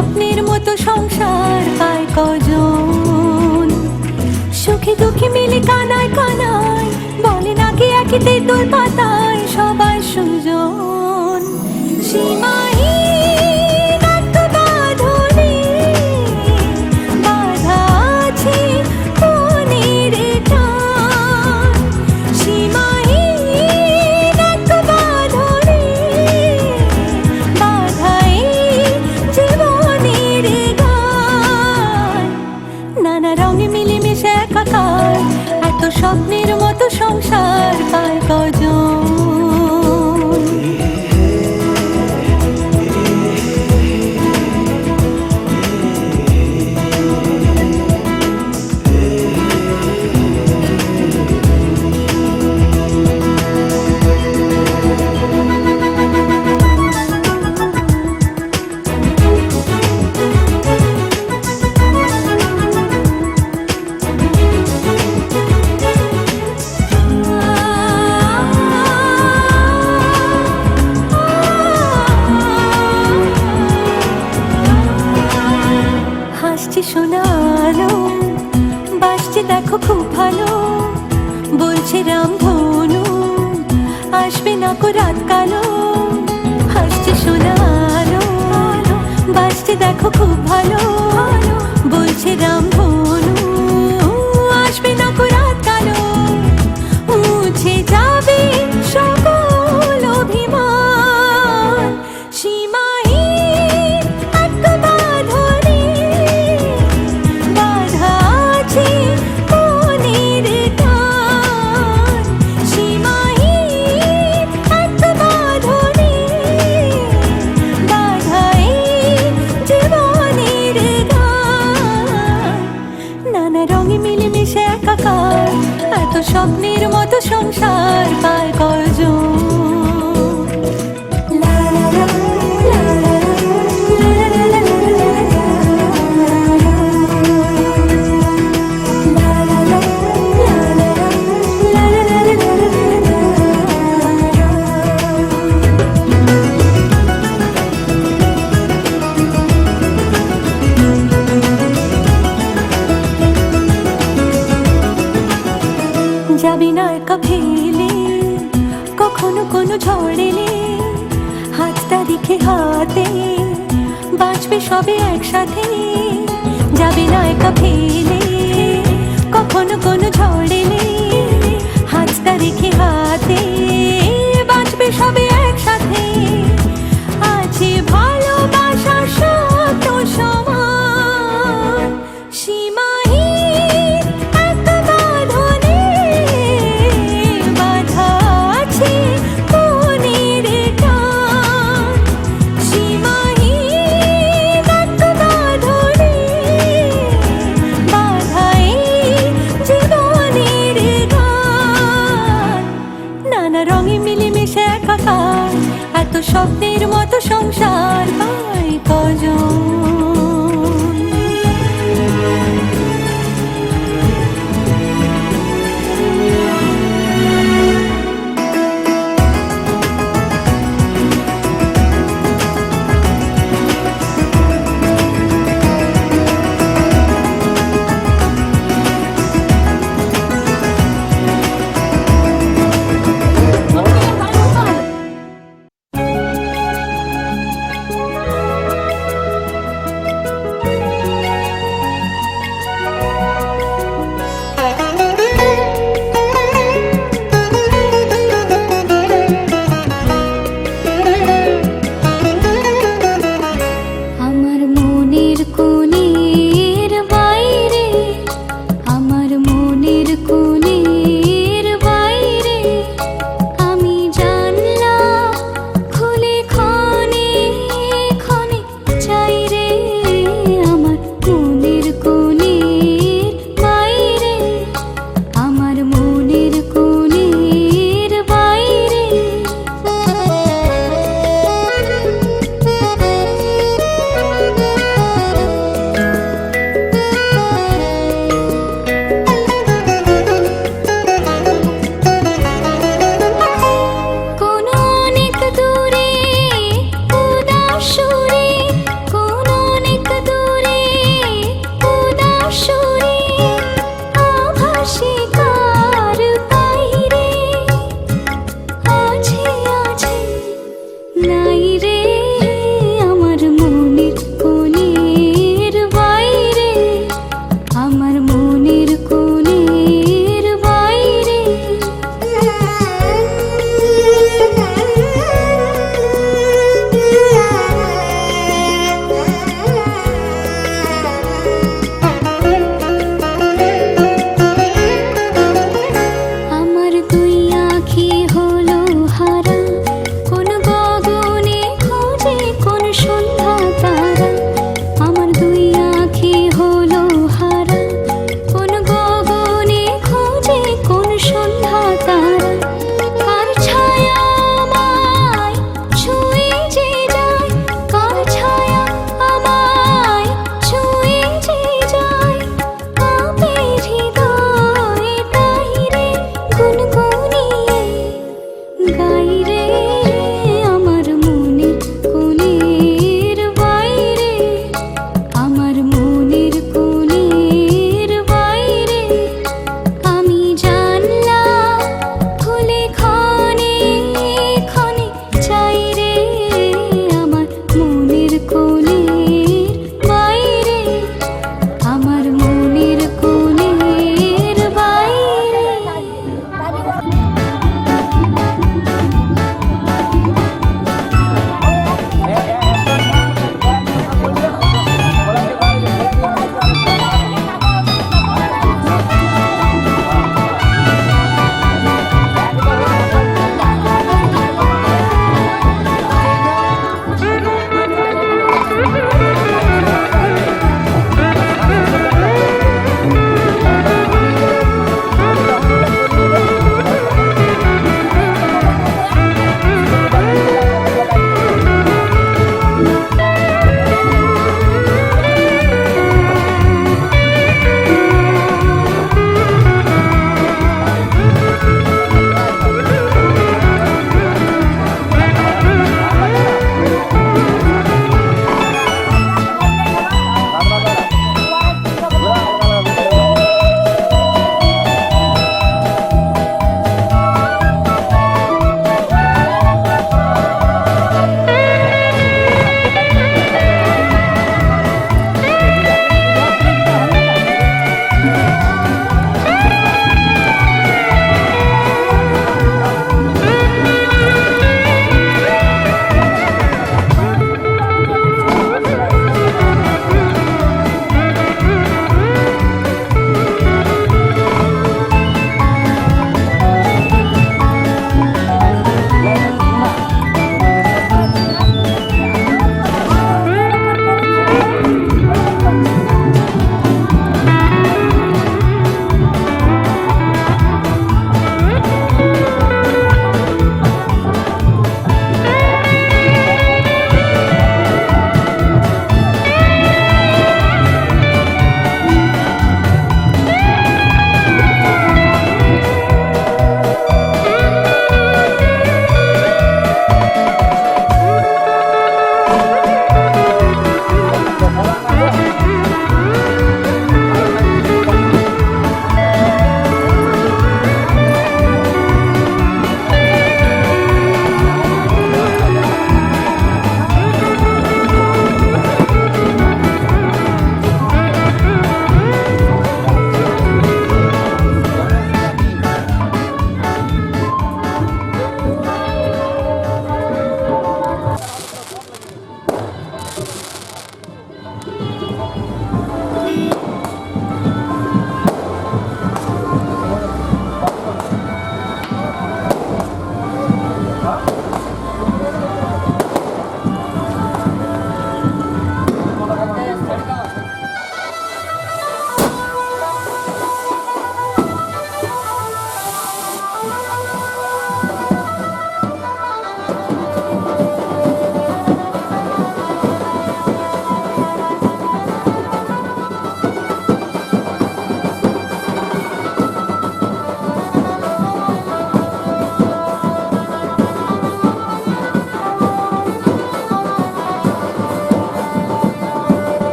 স্বপ্নের মতো সংসার পায় কজন? সুখে দুঃখে মিলে কানায় কানায় বলে নাকি একই তেঁতুল পাতায় সবার সুজন। সীমাহীন এক বাঁধনে বাঁধা আছে মনের টান। সীমাহীন এক বাঁধনে বাঁধা এই জীবনের গান। নানা রঙে মিলেমিশে একাকার এত স্বপ্নের মতো সংসার পায় কজন? হাসছে শোনালো বাসছে দেখো খুব ভালো, বলছে রামধনু আসবে না কো রাত কালো। হাসছে শোনালো বাসছে দেখো খুব ভালো, বলছে রামধনু আসবে না কো রাত কালো। মুছে যাবে সকল অভিমান। সীমাহীন এক বাঁধনে বাঁধা আছে মনের টান। সীমাহীন এক বাঁধনে বাঁধা এই জীবনের গান। নানা রঙে মিলেমিশে একাকার এত স্বপ্নের মতো সংসার পায় কজন? যাবি না একা ভেলে কখনো কোনো ঝড় এলে, হাতটা রেখে হাতে বাঁচবে সবে একসাথে। যাবি না একা ভেলে কখনো কোনো ঝড় এলে, হাতটা রেখে হাতে বাঁচবে সবে একসাথে। আছে ভালোবাসা শত সমান। সীমাহীন এক বাঁধনে বাঁধা আছে মনের টান। সীমাহীন এক বাঁধনে বাঁধা এই জীবনের গান। নানা রঙে মিলেমিশে একাকার এত স্বপ্নের মতো সংসার পায় কজন?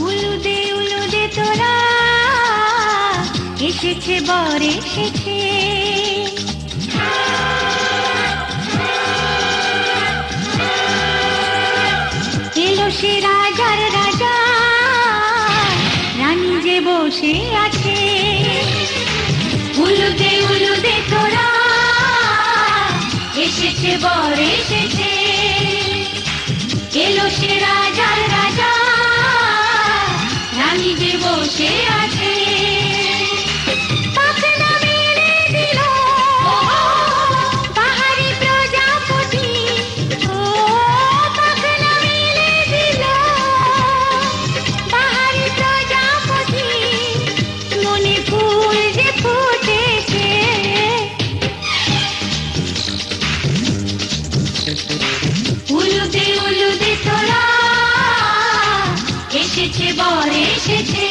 উলুদে তোরা এসেছে বর এসেছে, এলো সে রাজার রাজা, রানী যে বসে আছে। উলুদে তোরা এসেছে বর এসেছে, এলো সে রাজার রাজা, রানী যে বসে আছে। পাখনা মেলে দিল বাহারি প্রজাপতি, ও পাখনা মেলে দিল বাহারি প্রজাপতি, মনে ফুল যে ফুটেছে। উলুদে তোরা এসেছে বর এসেছে।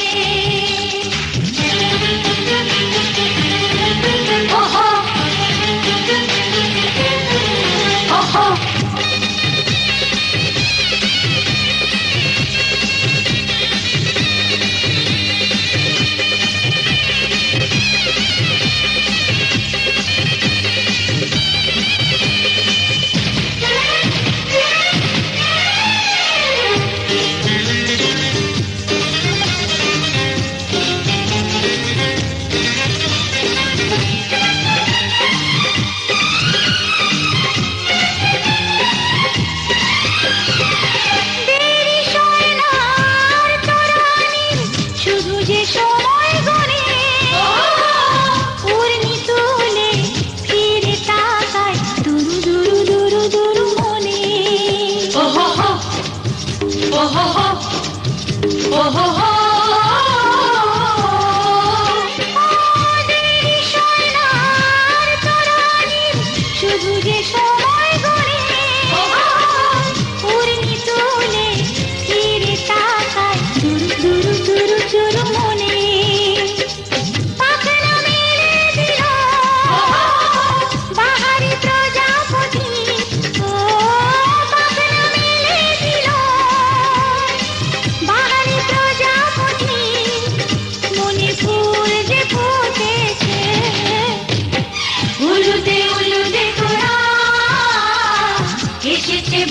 ওহো ওহো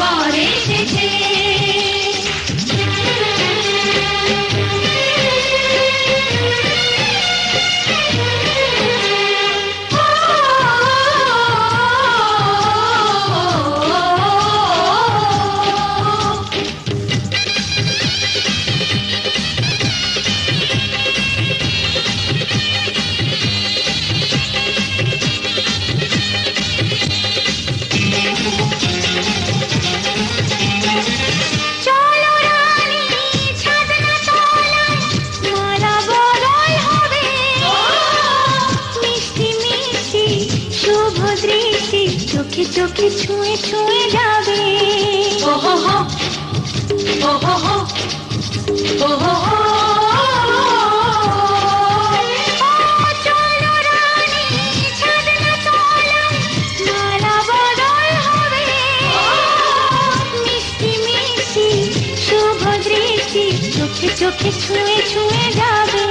বর এসেছে। চোখে চোখে ছুঁয়ে ছুঁয়ে যাবে। ওহো হো ওহো হো ওহো হো, চলো রানী ছাদনা তলায় মালা বদল হবে। মিষ্টি মিষ্টি শুভ দৃষ্টি চোখে চোখে ছুঁয়ে ছুঁয়ে যাবে।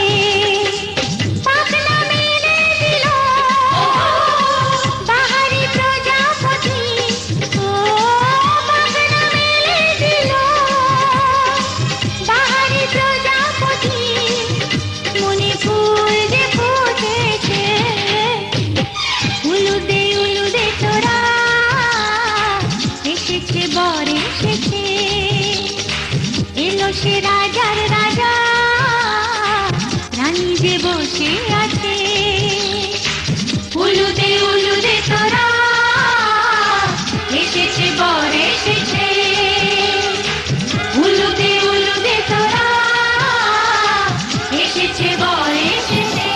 সে রাজার রাজা, রানী যে বসে আছে। উলুদে তোরা এসেছে বর এসেছে। উলুদে তোরা এসেছে বর এসেছে।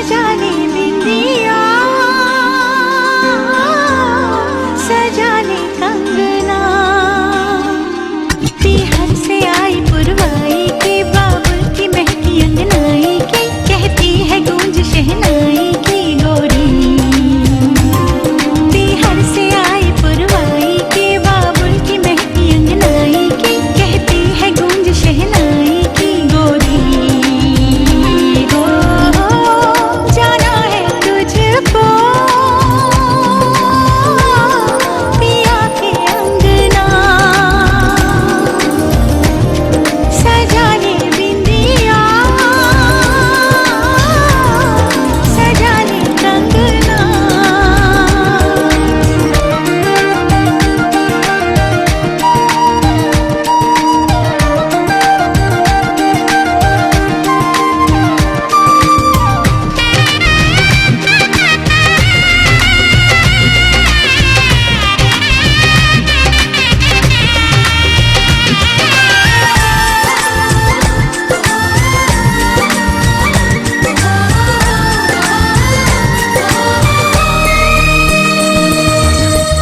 सजा ले बिंदिया, सजा ले कंगना। पीहर से आई पुरवाई के, बाबुल की महकी अंगनाई की, कहती है गूंज शहनाई की गोरी। पीहर से आई पुरवाई के, बाबुल की महकी अंगनाई की, कहती है गूंज शहनाई की गोरी। हो जाना है तुझको पिया के अंगना, सजा ले बिंदिया, सजा ले कंगना।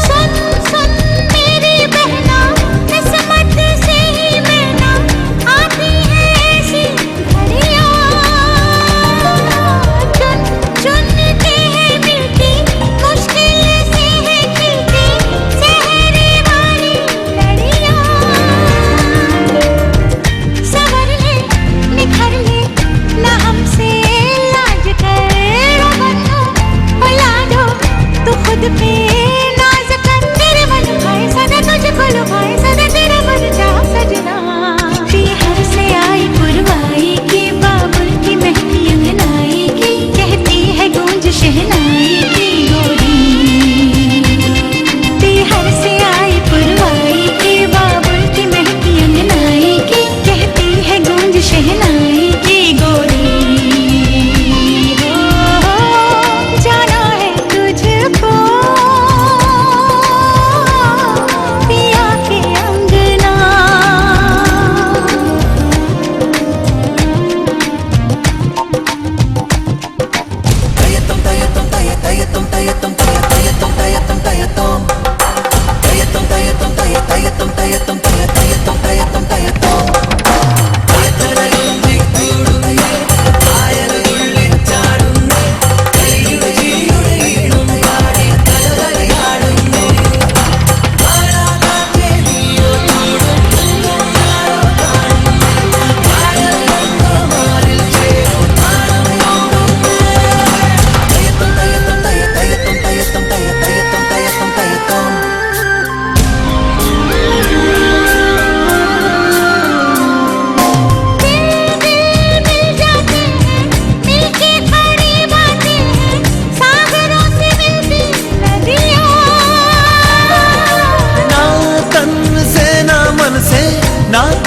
सुन सुन मेरी बहना, किस्मत से ही मैना, आती है ऐसी घड़ियाँ। चुन चुन के है मिलती, मुश्किल से है खिलती, सेहरे वाली लड़ियाँ। संवर ले निखर ले ना हमसे लाज कर, ओ बन्नो बुला दो तू खुद पे नाज कर। तेरे मन भाए सदा तुझको लुभाए, सदा तेरा मन चाह सजना। पीहर से आई पुरवाई की, बाबुल की महकी अंगनाई की, कहती है गूंज शहनाई की गोरी। पीहर से आई पुरवाई की, बाबुल की महकी अंगनाई की, कहती है गूंज शहनाई की गोरी। हो जाना है तुझको पिया के अंगना।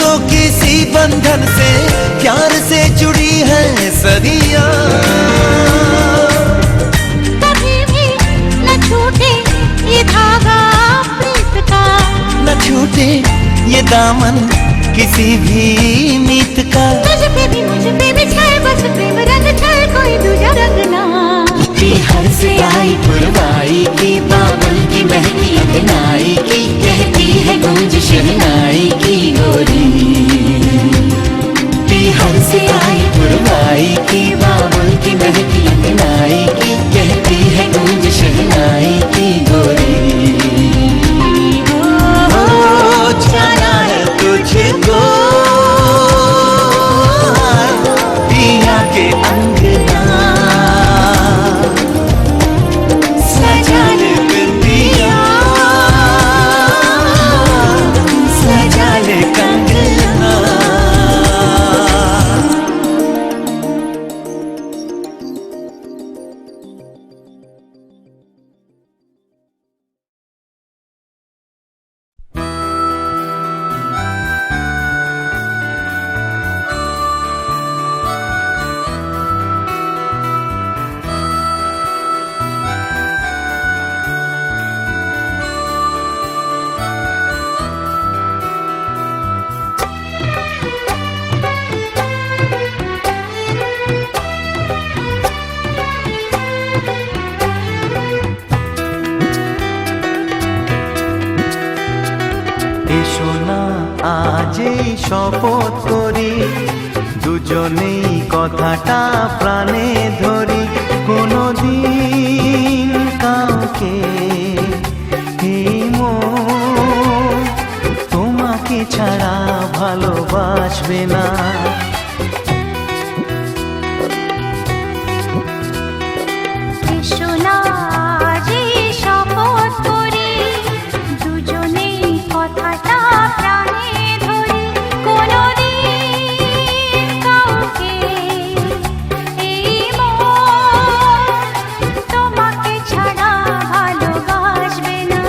तो किसी बंधन से प्यार से जुड़ी है सदियां। कभी भी न छूटे ये धागा प्रीत का, न छूटे ये दामन किसी भी मीत का। तुझ पे भी मुझ पे भी छाए बस प्रेम रंग, छाए कोई दूजा रंग ना। पीहर से आई पुरवाई की, बाबुल की महकी अंगनाई की, कहती है गूंज शहनाई की गोरी। पीहर से आई पुरवाई की, बाबुल की महकी अंगनाई की, कहती है गूंज शहनाई की गोरी। हो जाना है तुझको শপথ করি দুজনেই কথাটা প্রাণে ধরি কোনোদিন কাউকে এই মন তোমাকে ছাড়া ভালোবাসবে না। এসো না যে শপথ করি দুজনেই কথাটা প্রাণে ধরি কোনোদিন কাউকে এই মন তোমাকে ছাড়া ভালোবাসবে না।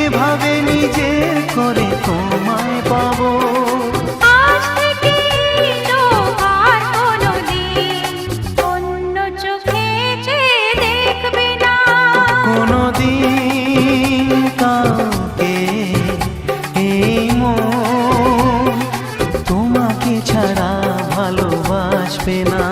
এভাবে নিজের করে তোমায় পাবো আজ থেকে আর কোনোদিন অন্য চোখে চেয়ে দেখবে না কোনোদিন কাউকে এই মন তোমাকে ছাড়া ভালোবাসবে না।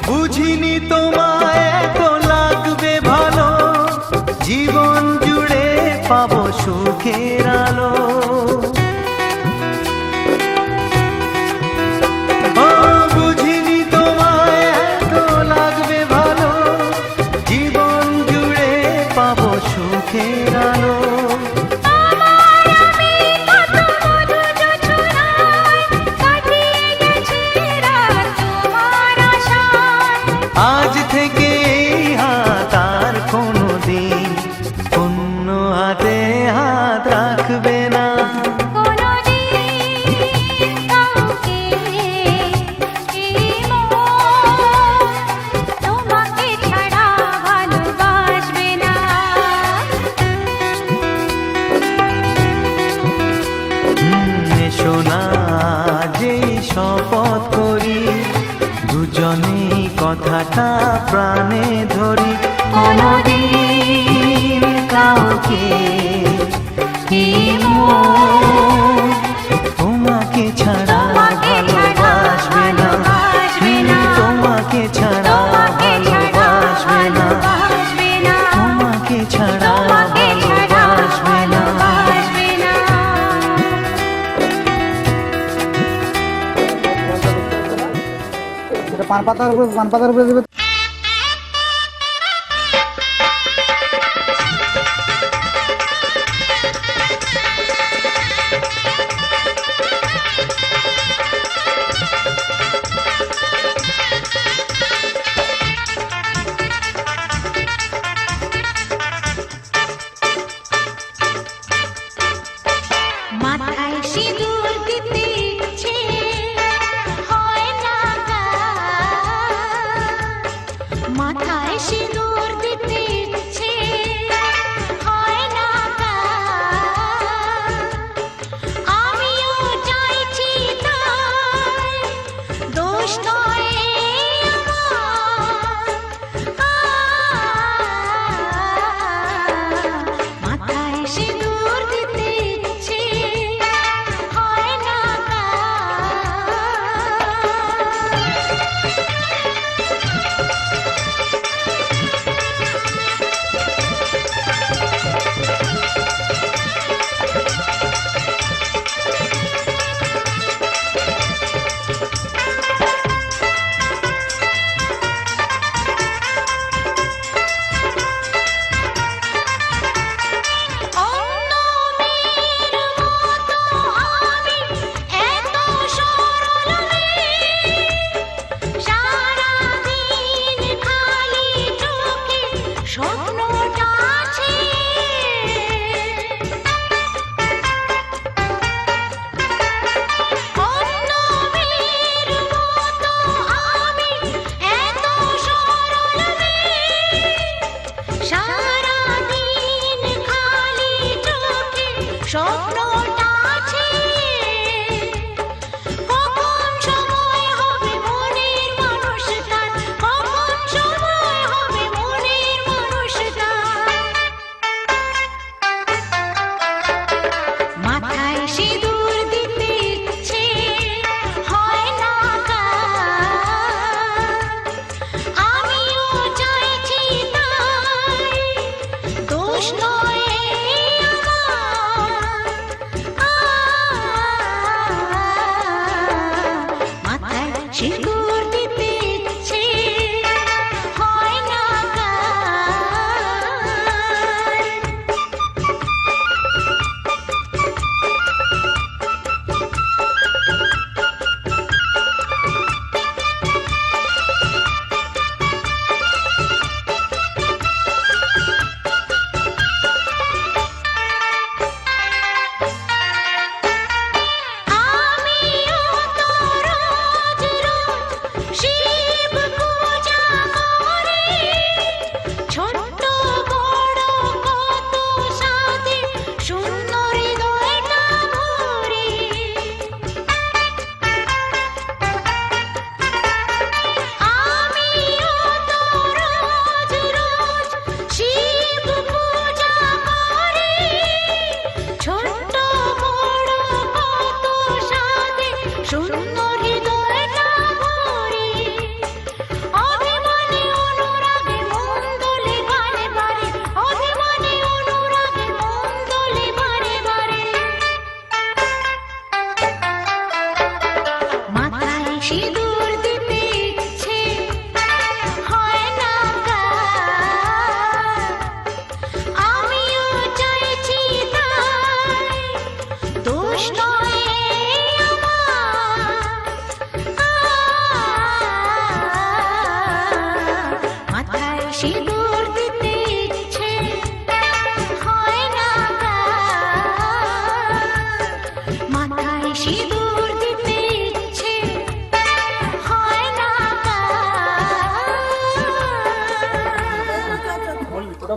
বুঝিনি তোমায় এত লাগবে ভালো জীবন জুড়ে পাবো সুখের আলো ও বুঝিনি তোমায় এত লাগবে ভালো জীবন জুড়ে পাবো সুখের আলো আজ থেকে এই হাত আর কোনোদিন অন্য হাতে হাত রাখবে না কোনোদিন কাউকে এই মন তোমাকে ছাড়া ভালোবাসবে না। এসো না যে শপথ করি দুজনেই কথাটা প্রাণে ধরি কোনোদিন কাউকে এই মন তোমাকে ছাড়া ভালোবাসবে না তোমাকে ছাড়া ভালোবাসবে না তোমাকে ছাড়া ভালোবাসবে না। পান পাতার উপরে দেবে। মাথায় সিঁদুর দিতে ইচ্ছে হয় না গা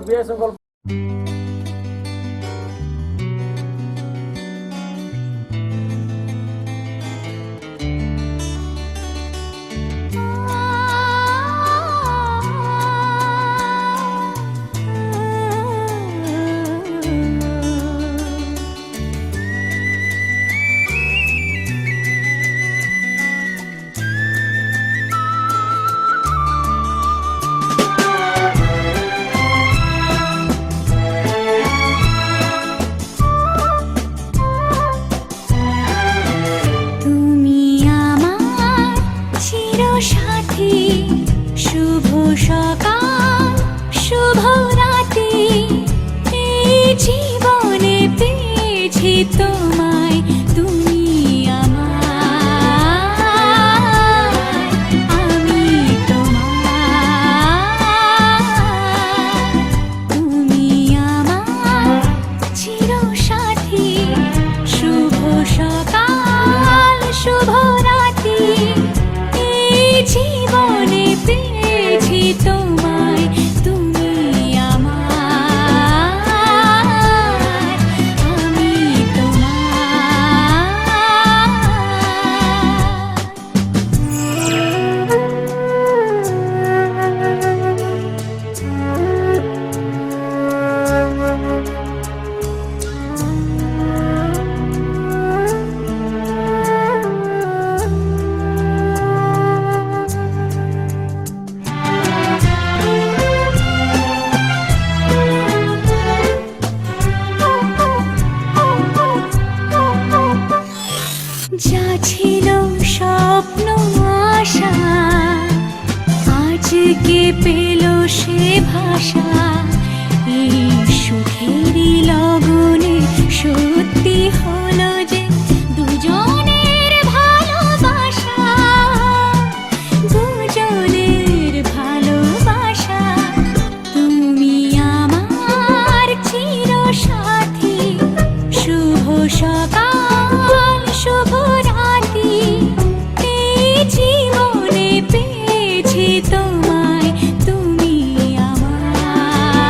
বিএসএ গল্প তুমি আমার চিরসাথী, শুভ সকাল শুভ রাতি, এই জীবনে পেয়েছি তোমায়, তুমি আমার, আমি তোমার। তুমি আমার চিরসাথী, শুভ সকাল শুভ রাতি, এই জীবনে পেয়েছি তোমায়, তুমি আমার, আমি যা ছিল স্বপ্ন আশা, আজকে পেল সে ভাষা, এই সুখেরই লগনে সত্যি হলো যে দুজনের ভালোবাসা, দুজনের ভালোবাসা। তুমি আমার চিরসাথী, শুভ সকাল শুভ রাতি, এই জীবনে পেয়েছি তোমায়, তুমি আমার।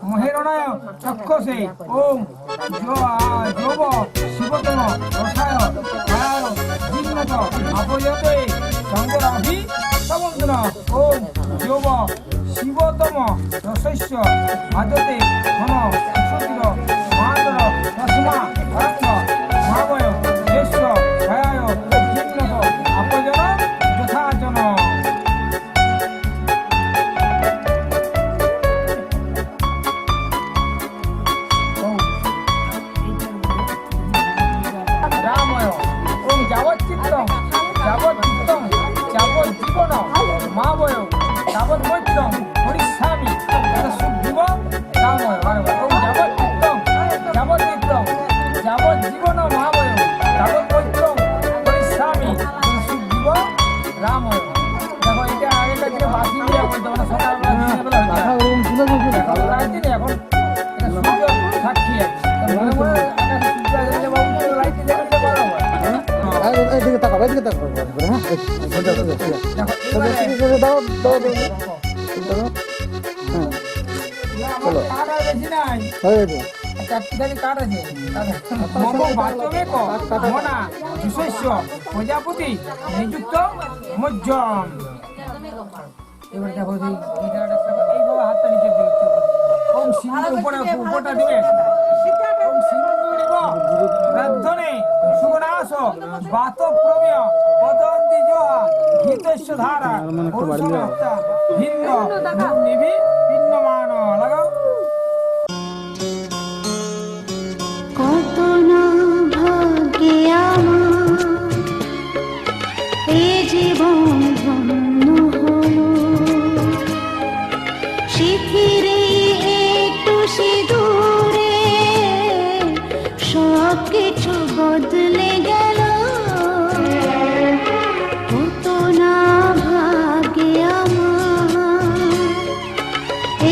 মহেরণায় চক্ষসে ওম যোব শিবতম রসায় ছায়ায় জিন্নত আপয়তে সঙ্গরাভি সমুদ্র ওম যোব শিবতম রসস্য ভাজতে ঘন সুশীল মহাদর তস্মা অর্থ মহাবয় জ্যেষ্ঠ ছায়ায় জিন্নত আপজন যথাজন। রাময় ওম যাবচ্চিত্তম যাবচ্চিত্তম যাবজ্জীবন মহাবয় যাবৎপৈত্রম হরিষ্যামি সুগ্রীব রাময় ওম যাবচ্চিত্তম যাবজ্চিত্তম যাবজ্জীবন মহাবয় যাবৎপৈত্রম হরিষ্যামি সুগ্রীব রাময়। দেখো এটা আগেকার দিনে বাসি দিয়ে বলতো মানে সকালবেলা দিনের বেলা হচ্ছে এখন এটা সূর্য সাক্ষী আছে মনে মনে আকাশে সূর্য আছে বাবু লাইটে দেখতে পারো। এইদিকে তাকাও এইদিকে তাকাও হ্যাঁ দাও দাও দাও চলো বেশি নাই হয়ে গেছে চারটি কাঠ আছে মম বাস্তবে মনা বিশ্বস্য প্রজাপতি নিযুক্ত মজ্জম। এবার দেখো এইভাবে হাতটা নিচে দিকে ওম সিংহ উপরটা দিবে ওম সিংহ রাধনে সুগনাশ বাত প্রমেয় পদন্তি জোহা গীতস্য ধারা পুরুষমত্তা ভিন্ন নিভি ভিন্নমান লাগাও। কত না ভাগ্যে আমার এ জীবন ধন্য হলো শিথিরে একটু সিঁদুরে সব কিছু বদলে গেল। কত না ভাগ্যে আমার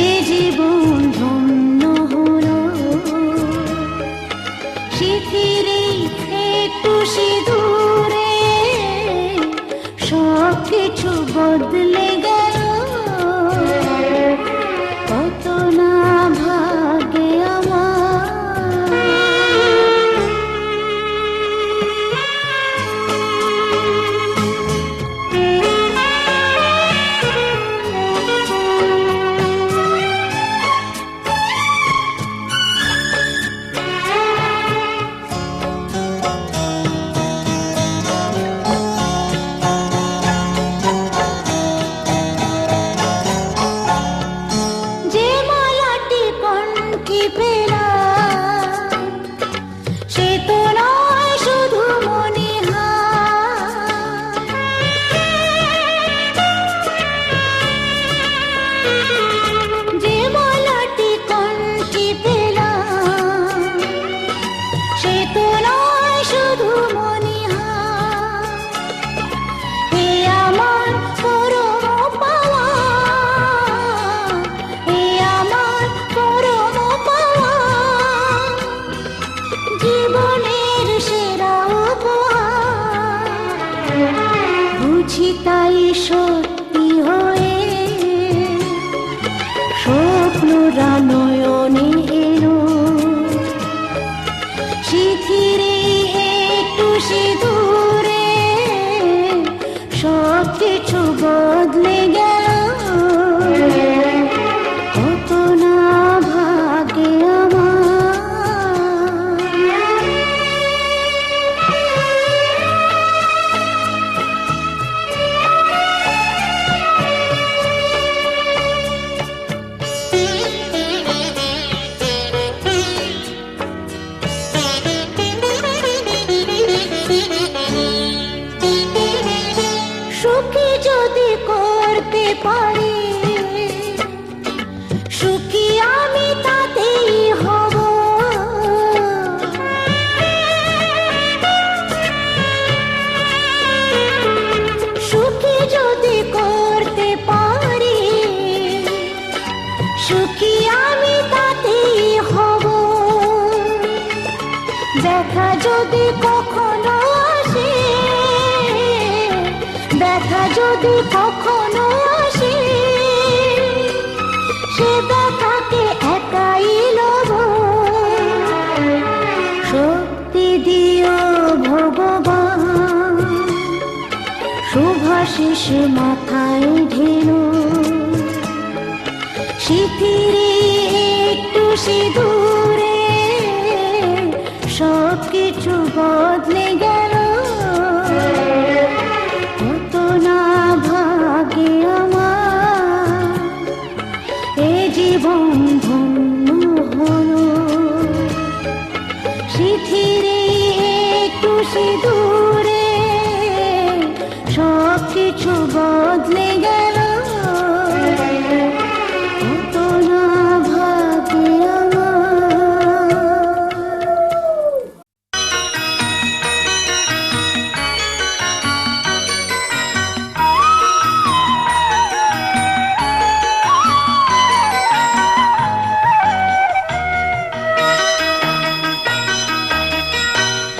এ জীবন ধন্য হলো শিথিরে একটু সিঁদুরে সব কিছু বদলে গেল। কত না ভাগ্যে আমার। যে মালাটি কণ্ঠে পেলাম সে তো নয় শুধু মণিহার। যে মালাটি কণ্ঠে পেলাম সে তো নয় শুধু মণিহার। এ আমার পরম পাওয়া এ আমার পরম পাওয়া জীবনের সেরা উপহার। বুঝি তাই সত্যি হয়ে স্বপ্নরা নয়নে এলো শিথিরে একটু সিঁদুরে সব কিছু বদলে গেল। কত না ভাগ্যে সুখী যদি করতে পারি সুখী আমি তাতেই হব। সুখী যদি করতে পারি সুখী আমি তাতেই হব। ব্যথা যদি কখনো আসে ব্যথা যদি কখনো আসে সে ব্যথাকে পাইল শক্তি দিও ভগবান শুভাশিস মাথায় ঢেলো শিথিরে একটু সিঁদুরে সব কিছু বদলে গেল কত না ভাগে আমার এ জীবন ধন্য হলো শিথিরে একটু সিঁদুরে সব কিছু বদলে গেল কত না ভাগে আমার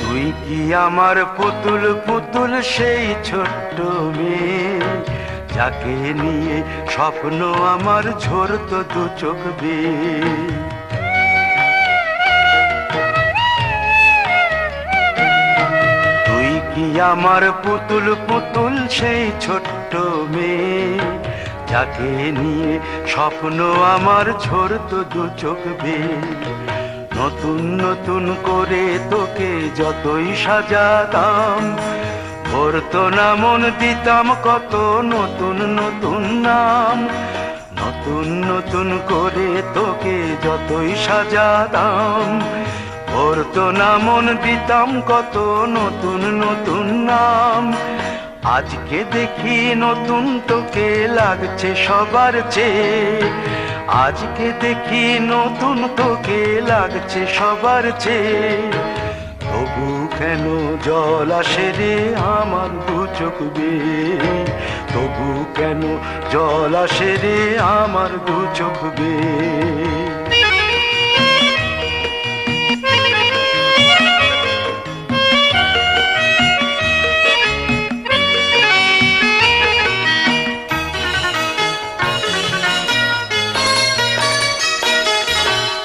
তুই কি আমার পুতুল পুতুল সেই ছোট্ট মেয়ে যাকে নিয়ে স্বপ্ন আমার ঝরতো দু চোখ বেয়ে তুই কি আমার পুতুল পুতুল সেই ছোট্ট মেয়ে যাকে নিয়ে স্বপ্ন আমার ঝরতো দু চোখ বেয়ে নতুন নতুন করে তোকে যতই সাজাতাম ভরতো না মন দিতাম কত নতুন নতুন নাম নতুন নতুন করে তোকে যতই সাজাতাম ভরতো না মন দিতাম কত নতুন নতুন নাম আজকে দেখি নতুন তোকে লাগছে সবার চেয়ে আজকে দেখি নতুন তোকে লাগছে সবার চেয়ে তবু কেন জল আসে রে আমার দু চোখ বেয়ে তবু কেন জল আসে রে আমার দু চোখ বেয়ে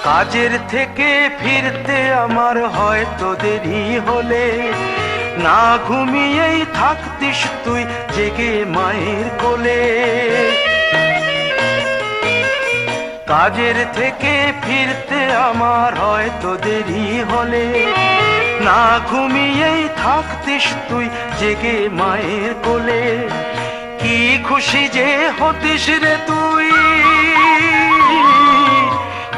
কাজের থেকে ফিরতে আমার হয়তো দেরি হলে না ঘুমিয়েই থাকতিস তুই জেগে মায়ের কোলে কাজের থেকে ফিরতে আমার হয়তো দেরি হলে না ঘুমিয়েই থাকতিস তুই জেগে মায়ের কোলে কি খুশি যে হতিস রে তুই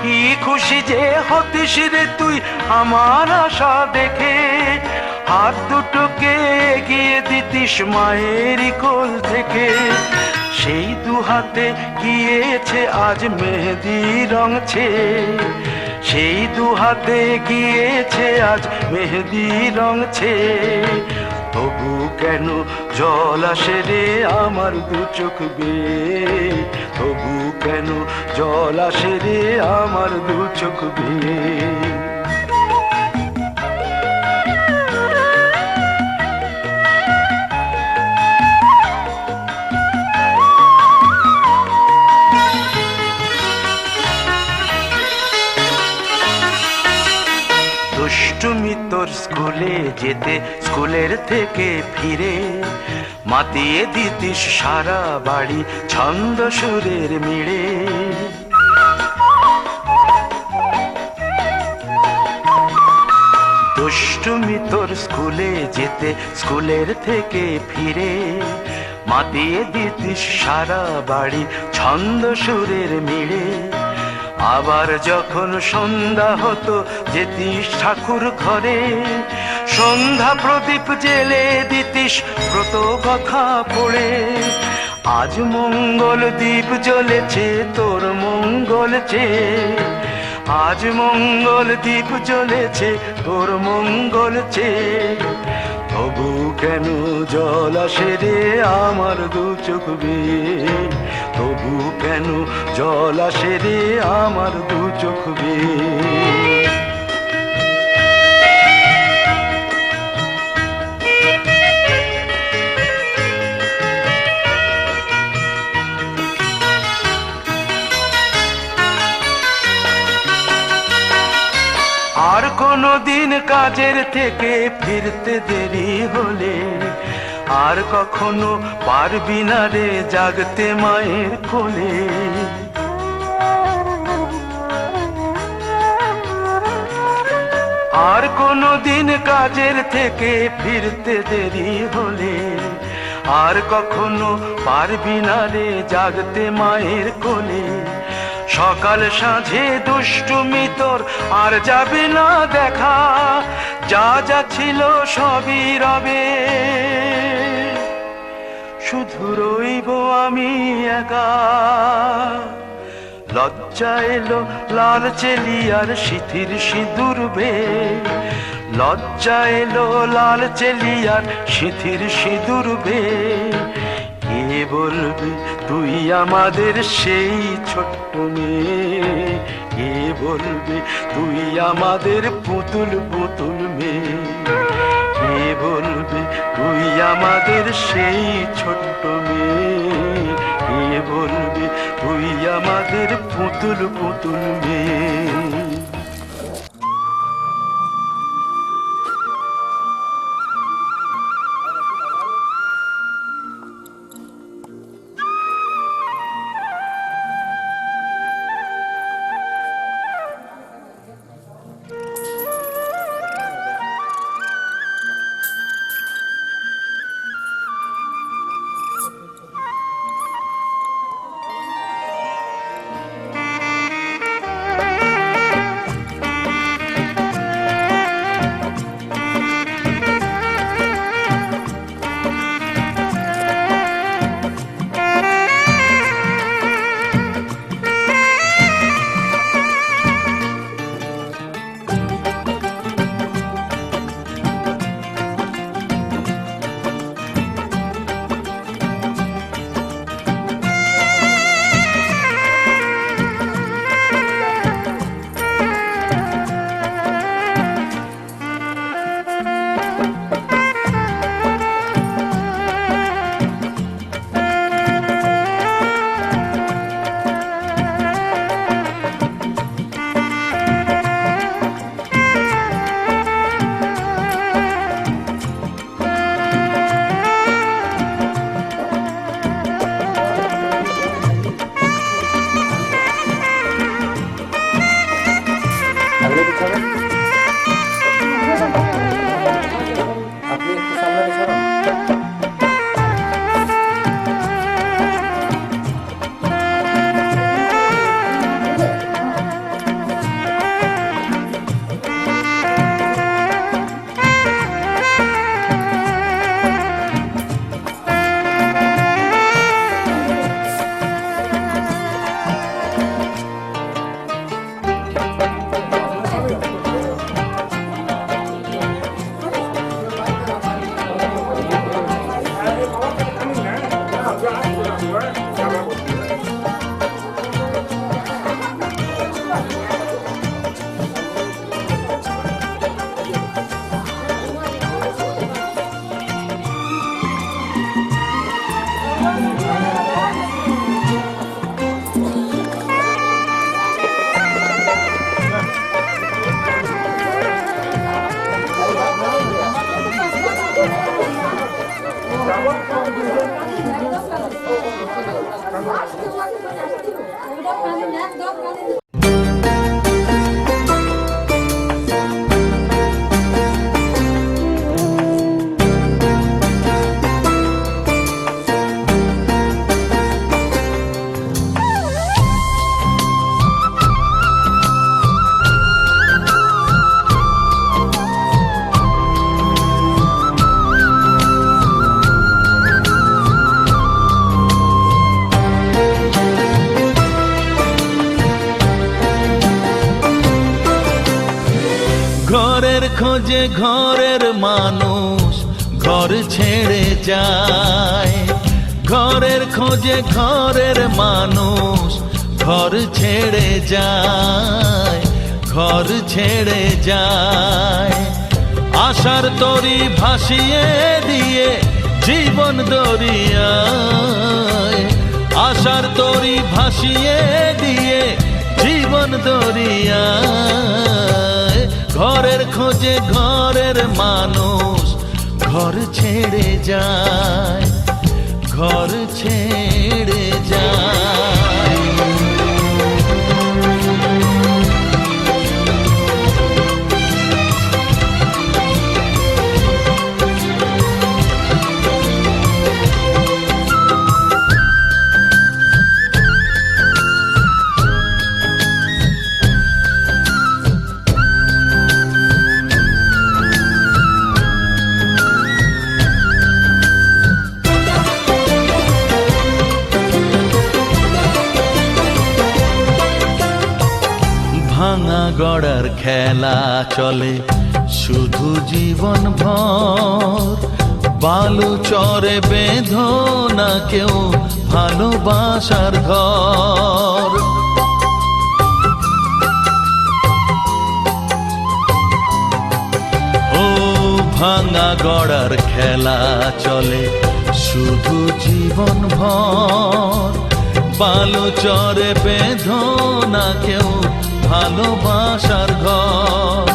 কি খুশি যে হতিস রে তুই আমার আশা দেখে হাত দুটোকে এগিয়ে দিতিস মায়েরই কোল থেকে সেই দু হাতে গিয়েছে আজ মেহেদি রং ছেয়ে সেই দু হাতে গিয়েছে আজ মেহেদি রং ছেয়ে তবু কেন জল আসে রে আমার দু চোখ বেয়ে তবু কেন জল আসে রে আমার দু চোখ বেয়ে দুষ্টুমি তোর স্কুলে যেতে স্কুলের থেকে ফিরে মাতিয়ে দিতিস সারা বাড়ি ছন্দ সুরের মিড়ে দুষ্টুমি তোর স্কুলে যেতে স্কুলের থেকে ফিরে মাতিয়ে দিতিস সারা বাড়ি ছন্দ সুরের মিড়ে আবার যখন সন্ধ্যা হতো যেতিস ঠাকুর ঘরে সন্ধ্যা প্রদীপ জেলে দিতিস ব্রত কথা পড়ে আজ মঙ্গল দ্বীপ জ্বলেছে তোর মঙ্গল চেয়ে আজ মঙ্গল দ্বীপ জ্বলেছে তোর মঙ্গল চেয়ে তবু কেন জল আসে রে আমার দু চোখ বেয়ে তবু কেন জল আসে রে আমার দু চোখ বেয়ে আর কোনো দিন কাজের থেকে ফিরতে দেরি হলে আর কখনো পারবি না রে জাগতে মায়ের কোলে। আর কোনো দিন কাজের থেকে ফিরতে দেরি হলে আর কখনো পারবি না রে জাগতে মায়ের কোলে। সকাল সাঁঝে দুষ্টুমি তোর আর যাবে না দেখা, যা যা ছিল সবই রবে, শুধু রইব আমি একা। লজ্জা এলো লাল চেলিয়ার সিথির সিঁদুর বে, লজ্জা এলো লাল চেলিয়ার সিথির সিঁদুর বে। কে বলবে তুই আমাদের সেই ছোট্ট মেয়ে, কে বলবে তুই আমাদের পুতুল পুতুল মেয়ে, কে বলবে তুই আমাদের সেই ছোট্ট মেয়ে, কে বলবে তুই আমাদের পুতুল পুতুল মেয়ে। খোঁজে ঘরের মানুষ ঘর ছেড়ে যায়, ঘরের খোঁজে ঘরের মানুষ ঘর ছেড়ে যায়, ঘর ছেড়ে যায়। আশার তরি ভাসিয়ে দিয়ে জীবন দরিয়ায়, আশার তরি ভাসিয়ে দিয়ে জীবন দরিয়ায়, ঘরের খোঁজে ঘরের মানুষ ঘর ছেড়ে যায়, ঘর ছেড়ে যায়। ভাঙা গড়ার খেলা চলে শুধু জীবন ভর, বালু চরে বেঁধো না কেউ ভালোবাসার ঘর। ও ভাঙা গড়ার খেলা চলে শুধু জীবন ভর, বালু চরে বেঁধো না কেউ ভালোবাসার ঘর।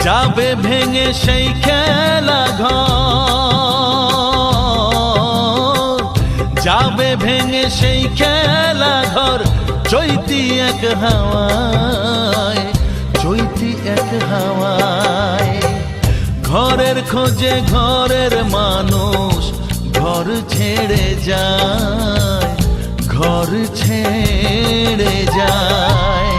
যাবে ভেঙে সেই খেলা ঘর, যাবে ভেঙে সেই খেলা ঘর, চৈতি এক হাওয়ায়, চৈতি এক হাওয়ায়। ঘরের খোঁজে ঘরের মানুষ ঘর ছেড়ে যায়, ঘর ছেড়ে যায়।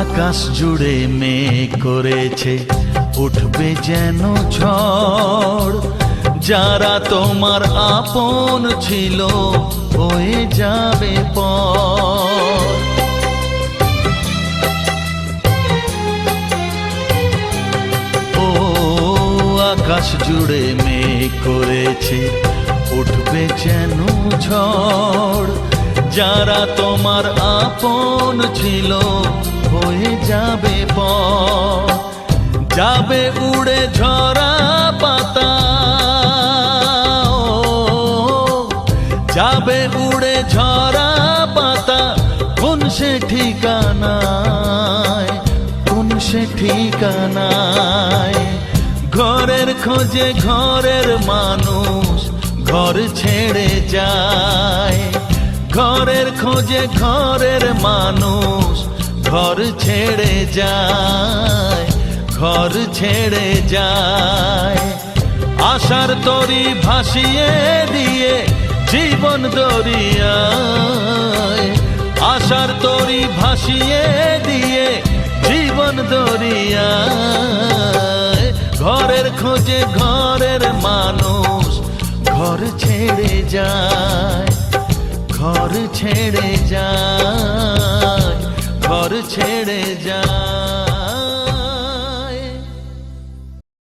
আকাশ জুড়ে মেঘ করেছে উঠবে যেন ঝড়, যারা তোমার আপন ছিল হয়ে যাবে পর। ও আকাশ জুড়ে মেঘ করেছে উঠবে যেন ঝড়, যারা তোমার আপন ছিল হয়ে যাবে পর। যাবে উড়ে ঝরা পাতা, যাবে উড়ে ঝরা পাতা, কোন সে ঠিকানায়, কোন সে ঠিকানায়। ঘরের খোঁজে ঘরের মানুষ ঘর ছেড়ে যায়, ঘরের খোঁজে ঘরের মানুষ ঘর ছেড়ে যায়, ঘর ছেড়ে যায়। আশার তরি ভাসিয়ে দিয়ে জীবন দরিয়ায়, আশার তরি ভাসিয়ে দিয়ে জীবন দরিয়ায়। ঘরের খোঁজে ঘরের মানুষ ঘর ছেড়ে যায়, ঘর ছেড়ে যায়, ঘর ছেড়ে যায়।